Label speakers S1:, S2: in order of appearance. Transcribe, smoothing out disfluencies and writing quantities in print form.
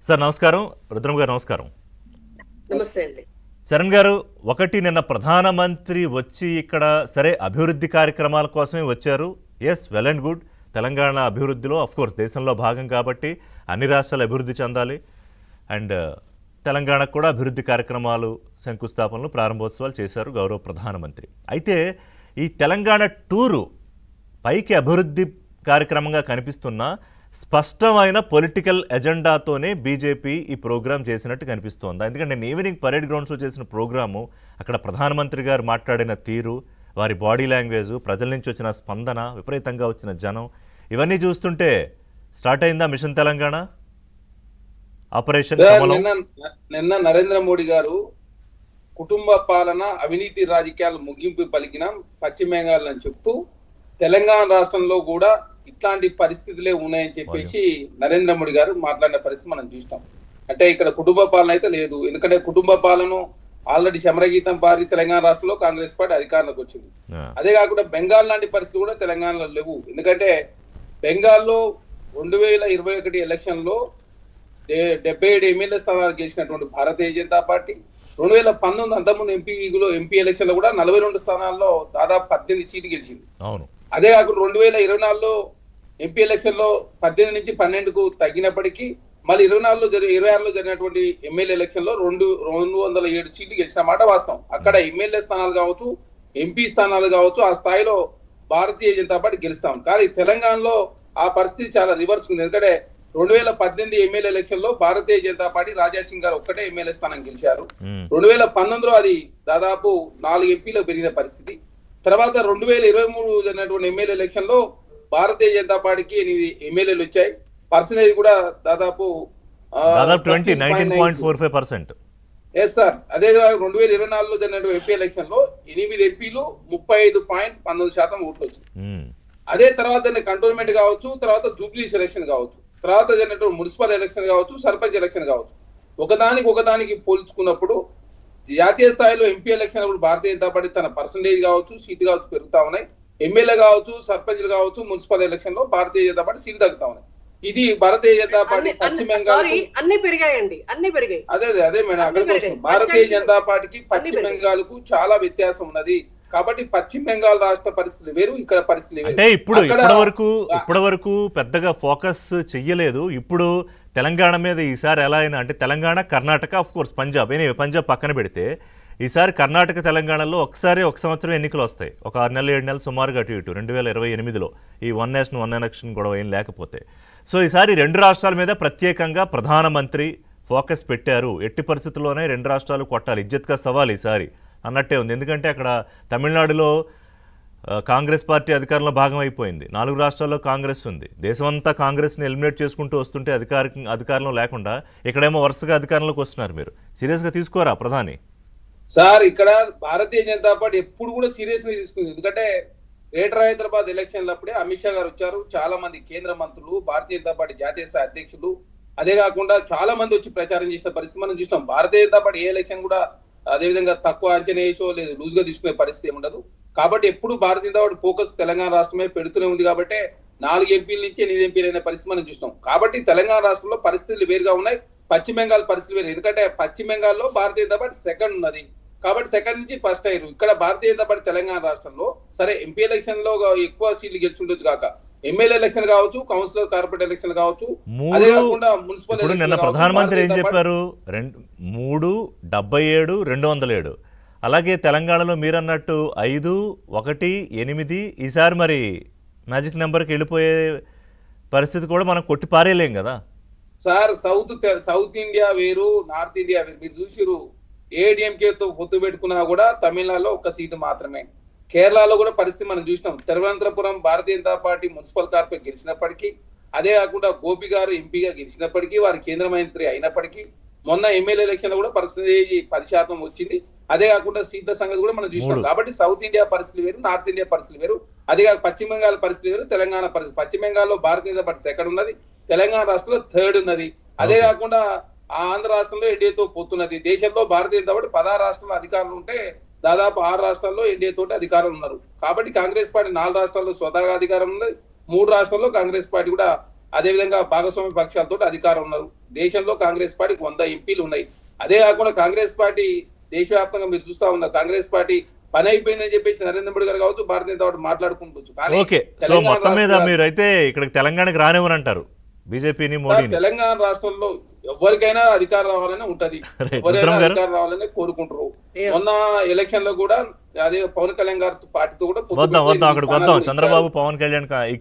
S1: Sir నమస్కారం. రుద్రం గారు నమస్కారం.
S2: నమస్తే అండి.
S1: చరణ్ గారు, నిన్న ప్రధానమంత్రి వచ్చి ఇక్కడ సరే అభివృద్ధి కార్యక్రమాల కోసమే వచ్చారు. Yes, well and good. Telangana అభివృద్ధిలో కోర్స్ దేశంలో భాగం కాబట్టి అన్ని రాష్ట్రాలు అభివృద్ధి చెందాలి. అండ్ తెలంగాణకు కూడా అభివృద్ధి కార్యక్రమాలు, శంకుస్థాపనలు, ప్రారంభోత్సవాలు చేశారు గౌరవ ప్రధానమంత్రి. అయితే ఈ తెలంగాణ టూరు పైకి అభివృద్ధి కార్యక్రమంగా కనిపిస్తున్నా స్పష్టమైన పొలిటికల్ ఎజెండాతోనే బీజేపీ ఈ ప్రోగ్రాం చేసినట్టు కనిపిస్తోంది. ఎందుకంటే నేను ఈవినింగ్ పరేడ్ గ్రౌండ్స్లో చేసిన ప్రోగ్రాము, అక్కడ ప్రధానమంత్రి గారు మాట్లాడిన తీరు, వారి బాడీ లాంగ్వేజ్, ప్రజల నుంచి వచ్చిన స్పందన, విపరీతంగా వచ్చిన జనం, ఇవన్నీ చూస్తుంటే స్టార్ట్ అయిందా మిషన్ తెలంగాణ ఆపరేషన్?
S3: నిన్న నరేంద్ర మోడీ గారు కుటుంబ పాలన, అవినీతి రాజకీయాలు ముగింపు పలికిన పశ్చిమ బెంగాల్ అని చెప్తూ తెలంగాణ రాష్ట్రంలో కూడా ఇట్లాంటి పరిస్థితులే ఉన్నాయని చెప్పేసి నరేంద్ర మోడీ గారు మాట్లాడిన పరిస్థితి మనం చూస్తాం. అంటే ఇక్కడ కుటుంబ పాలన అయితే లేదు. ఎందుకంటే కుటుంబ పాలన ఆల్రెడీ శమరగీతం పారి తెలంగాణ రాష్ట్రంలో కాంగ్రెస్ పార్టీ అధికారంలోకి వచ్చింది. అదే కాకుండా బెంగాల్ లాంటి పరిస్థితులు కూడా తెలంగాణలో లేవు. ఎందుకంటే బెంగాల్లో 2021 ఎలక్షన్ లో 77 ఎమ్మెల్యే స్థానాలు గెలిచినటువంటి భారతీయ జనతా పార్టీ 2019 అంతకుముందు ఎంపీ ఎలక్షన్ లో కూడా 42 స్థానాల్లో దాదాపు 18 సీట్లు గెలిచింది. అదే కాకుండా 2024లో ఎంపీ ఎలక్షన్ లో 18 నుంచి 12కు తగ్గినప్పటికీ మళ్ళీ 26లో జరిగినటువంటి ఎమ్మెల్యే ఎలక్షన్ లో 207 సీట్లు గెలిచిన మాట వాస్తవం. అక్కడ ఎమ్మెల్యే స్థానాలు కావచ్చు, ఎంపీ స్థానాలు కావచ్చు, ఆ స్థాయిలో భారతీయ జనతా పార్టీ గెలుస్తాం. కానీ తెలంగాణలో ఆ పరిస్థితి చాలా రివర్స్ ఉంది. ఎందుకంటే 2018 ఎమ్మెల్యే ఎలక్షన్ లో భారతీయ జనతా పార్టీ రాజాసింగ్ గారు ఒక్కటే ఎమ్మెల్యే స్థానం గెలిచారు. 2019లో అది దాదాపు 4 ఎంపీలకు పెరిగిన పరిస్థితి. తర్వాత 2023 జరిగినటువంటి ఎమ్మెల్యే ఎలక్షన్ లో భారతీయ జనతా పార్టీకి 8 ఎమ్మెల్యేలు వచ్చాయి. పర్సెంటేజ్ కూడా దాదాపు
S1: 19.45%.
S3: Yes sir. అదే 2024లో జరిగినటువంటి ఎంపీ ఎలక్షన్ లో 8 ఎంపీలు 35.19% ఓట్లు వచ్చాయి. అదే తర్వాత కంటోన్మెంట్ కావచ్చు, తర్వాత జూబ్లీస్ ఎలక్షన్ కావచ్చు, తర్వాత జరిగినటువంటి మున్సిపల్ ఎలక్షన్ కావచ్చు, సర్పంచ్ ఎలక్షన్ కావచ్చు, ఒకదానికి పోల్చుకున్నప్పుడు జాతీయ స్థాయిలో ఎంపీ ఎలక్షన్ అప్పుడు భారతీయ జనతా పార్టీ తన పర్సంటేజ్ కావచ్చు, సీటు కావచ్చు పెరుగుతా ఉన్నాయి. ఎమ్మెల్యే కావచ్చు, సర్పంచ్లు కావచ్చు, మున్సిపల్ ఎలక్షన్ లో భారతీయ జనతా పార్టీ సీటు తగ్గుతా ఉన్నాయి. ఇది భారతీయ జనతా పార్టీ పశ్చిమ బెంగాల్
S2: అన్ని పెరిగాయండి, అన్ని పెరిగాయి.
S3: అదే మేడం, అక్కడికి భారతీయ జనతా పార్టీకి పశ్చిమ బెంగాల్ కు చాలా వ్యత్యాసం ఉన్నది. కాబట్టి పశ్చిమ బెంగాల్ రాష్ట్ర పరిస్థితులు వేరు, ఇక్కడ పరిస్థితులు వేరు.
S1: అంటే ఇప్పటి వరకు పెద్దగా ఫోకస్ చెయ్యలేదు. ఇప్పుడు తెలంగాణ మీద ఈసారి ఎలా అయినా, అంటే తెలంగాణ, కర్ణాటక, ఆఫ్ కోర్స్ పంజాబ్ పక్కన పెడితే ఈసారి కర్ణాటక, తెలంగాణలో ఒక సంవత్సరం ఎన్నికలు వస్తాయి. ఒక 6 నెలలు 7 నెలలు సుమారుగా అటు ఇటు 2028లో ఈ వన్ నేషన్ వన్ ఎలక్షన్ గొడవ ఏం లేకపోతే. సో ఈసారి 2 రాష్ట్రాల మీద ప్రత్యేకంగా ప్రధానమంత్రి ఫోకస్ పెట్టారు. ఎట్టి పరిస్థితుల్లోనే 2 రాష్ట్రాలు కొట్టాలి, ఇజ్జత్గా సవాల్ ఈసారి అన్నట్టే ఉంది. ఎందుకంటే అక్కడ తమిళనాడులో కాంగ్రెస్ పార్టీ అధికారంలో భాగం అయిపోయింది. 4 రాష్ట్రాల్లో కాంగ్రెస్ ఉంది. దేశమంతా కాంగ్రెస్ని ఎలిమినేట్ చేసుకుంటూ వస్తుంటే అధికారంలో లేకుండా ఇక్కడేమో వరుసగా అధికారంలోకి వస్తున్నారు. మీరు సీరియస్గా తీసుకోరా ప్రధాని?
S3: సార్, ఇక్కడ భారతీయ జనతా పార్టీ ఎప్పుడు కూడా సీరియస్ గా తీసుకుంది. ఎందుకంటే గ్రేటర్ హైదరాబాద్ ఎలక్షన్ల అప్పుడే అమిత్ షా గారు వచ్చారు, చాలా మంది కేంద్ర మంత్రులు, భారతీయ జనతా పార్టీ జాతీయ స్థాయి అధ్యక్షులు, అదే కాకుండా చాలా మంది వచ్చి ప్రచారం చేసిన పరిస్థితి మనం చూసినాం. భారతీయ జనతా పార్టీ ఏ ఎలక్షన్ కూడా అదేవిధంగా తక్కువ అంచనా వేసో లేదు లూజ్ గా తీసుకునే పరిస్థితి ఉండదు. కాబట్టి ఎప్పుడు భారతీయ జనతా పార్టీ ఫోకస్ తెలంగాణ రాష్ట్రమే పెడుతూనే ఉంది. కాబట్టి 4 ఎంపీల నుంచి 8 ఎంపీలు అయిన పరిస్థితి మనం చూస్తాం. కాబట్టి తెలంగాణ రాష్ట్రంలో పరిస్థితులు వేరుగా ఉన్నాయి, పశ్చిమ బెంగాల్ పరిస్థితులు వేరు. ఎందుకంటే పశ్చిమ బెంగాల్లో భారతీయ జనతా పార్టీ సెకండ్ ఉన్నది, కాబట్టి సెకండ్ నుంచి ఫస్ట్ అయ్యారు. ఇక్కడ భారతీయ జనతా పార్టీ తెలంగాణ రాష్ట్రంలో సరే ఎంపీ ఎలక్షన్ లో ఎక్కువ సీట్లు గెలిచుండొచ్చు కాక, ఎమ్మెల్యే ఎలక్షన్ కావచ్చు, కౌన్సిలర్, కార్పొరేట్ ఎలక్షన్ కావచ్చు, అదే కాకుండా మున్సిపల్ ఎలక్షన్.
S1: నిన్న ప్రధానమంత్రి ఏం చెప్పారు? 3, 77, 207. అలాగే తెలంగాణలో మీరు అన్నట్టు 5, 1, 8. ఈసారి మరి మ్యాజిక్ నెంబర్కి వెళ్ళిపోయే పరిస్థితి కూడా మనం కొట్టి పారేయలేం కదా
S3: సార్. సౌత్ ఇండియా వేరు, నార్త్ ఇండియా వేరు. మీరు చూసిరు, ఏడీఎంకేతో పొత్తు పెట్టుకున్నా కూడా తమిళనాడులో 1 సీటు మాత్రమే. కేరళలో కూడా పరిస్థితి మనం చూసినాం. Thiruvananthapuram Bharatiya Janata party municipal corporate గెలిచినప్పటికీ, అదే కాకుండా గోపి గారు ఎంపీగా గెలిచినప్పటికీ, వారి కేంద్ర మంత్రి అయినప్పటికీ, మొన్న ఎమ్మెల్యే ఎలక్షన్ లో కూడా పర్సెంటేజ్ 10% వచ్చింది. అదే కాకుండా సీట్ల సంగతి కూడా మనం చూసినాం. కాబట్టి సౌత్ ఇండియా పరిస్థితి వేరు, నార్త్ ఇండియా పరిస్థితి వేరు. అదే కాక పశ్చిమ బెంగాల్ పరిస్థితి వేరు, తెలంగాణ పరిస్థితి. పశ్చిమ బెంగాల్లో భారతీయ జనతా పార్టీ సెకండ్ ఉన్నది, తెలంగాణ రాష్ట్రంలో థర్డ్ ఉన్నది. అదే కాకుండా ఆంధ్ర రాష్ట్రంలో ఎన్డీఏతో పోతున్నది. దేశంలో భారతీయ జనతా పార్టీ 16 రాష్ట్రాల్లో అధికారులు ఉంటే దాదాపు 6 రాష్ట్రాల్లో ఎన్డీఏ తోటి అధికారులు ఉన్నారు. కాబట్టి కాంగ్రెస్ పార్టీ 4 రాష్ట్రాల్లో స్వతహాగా అధికారం ఉన్నది, 3 రాష్ట్రాల్లో కాంగ్రెస్ పార్టీ కూడా అదేవిధంగా భాగస్వామ్య పక్షాలతో అధికారం ఉన్నారు. దేశంలో కాంగ్రెస్ పార్టీకి 100 ఎంపీలు ఉన్నాయి. అదే కాకుండా కాంగ్రెస్ పార్టీ దేశవ్యాప్తంగా మీరు చూస్తా ఉన్నారు, కాంగ్రెస్ పార్టీ పని అయిపోయిందని చెప్పేసి నరేంద్ర మోడీ గారు కావచ్చు, భారతీయ జనతా పార్టీ మాట్లాడుకుంటూ. కానీ
S1: ఓకే, సో
S3: తెలంగాణ
S1: మొత్తం మీద
S3: రాష్ట్ర-
S1: మీరైతే ఇక్కడికి తెలంగాణకి రానివ్వనంటారు బీజేపీని,
S3: సార్,
S1: మోడీని.
S3: తెలంగాణ రాష్ట్రంలో ఎవరికైనా అధికారం రావాలని ఉంటది,
S1: Right.
S3: ఎవరైనా
S1: రుద్రం గారు?
S3: అధికారం రావాలని కోరుకుంటారు.
S2: Yeah.
S3: మొన్న ఎలక్షన్ లో కూడా అదే పవన్ కళ్యాణ్ గారి పార్టీతో కూడా పొత్తు
S1: వద్దాం
S3: పెట్టి
S1: వద్దాం అక్కడికి
S3: స్థానాలు
S1: వద్దాం.
S3: ఇచ్చారు.
S1: చంద్రబాబు పవన్ కళ్యాణ్ ఈక్వెషన్